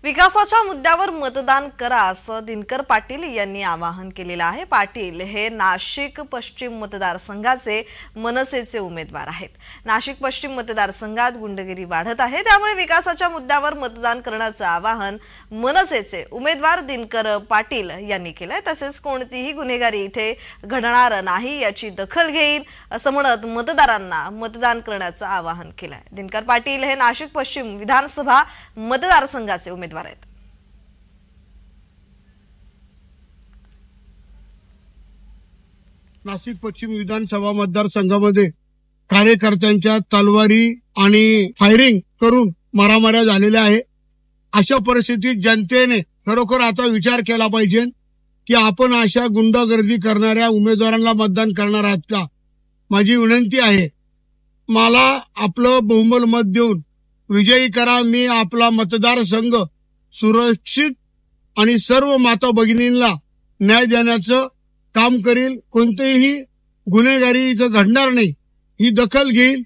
विकासाच्या मुद्द्यावर मतदान करा असं दिनकर पाटील यांनी आवाहन केलेलं आहे। पाटील हे नाशिक पश्चिम मतदारसंघाचे मनसेचे उमेदवार आहेत। नाशिक पश्चिम मतदारसंघात गुंडगिरी वाढत आहे, त्यामुळे विकासाच्या मुद्द्यावर मतदान करण्याचं आवाहन मनसेचे उमेदवार दिनकर पाटील यांनी केलंय। तसेच कोणतीही गुन्हेगारी इथे घडणार नाही याची दखल घेईल असं म्हणत मतदारांना मतदान करण्याचं आवाहन केलंय। दिनकर पाटील हे नाशिक पश्चिम विधानसभा मतदारसंघाचे उमेदवार आहेत। नाशिक पश्चिम विधानसभा मतदारसंघामध्ये कार्यकर्त्यांच्या तलवारी आणि फायरिंग करून मारामाऱ्या झालेल्या आहे। अशा परिस्थितीत जनतेने खरोखर आता विचार केला पाहिजे की आपण अशा गुंडगर्दी करणाऱ्या उमेदवारांना मतदान करणार आहात का। माझी विनंती आहे, मला आपलं बहुमोल मत देऊन विजयी करा। मी आपला मतदारसंघ सुरक्षित आणि सर्व माता भगिनींना न्याय देण्याचं काम करेल। कोणतेही गुन्हेगारी इथं घडणार नाही ही दखल घेईल।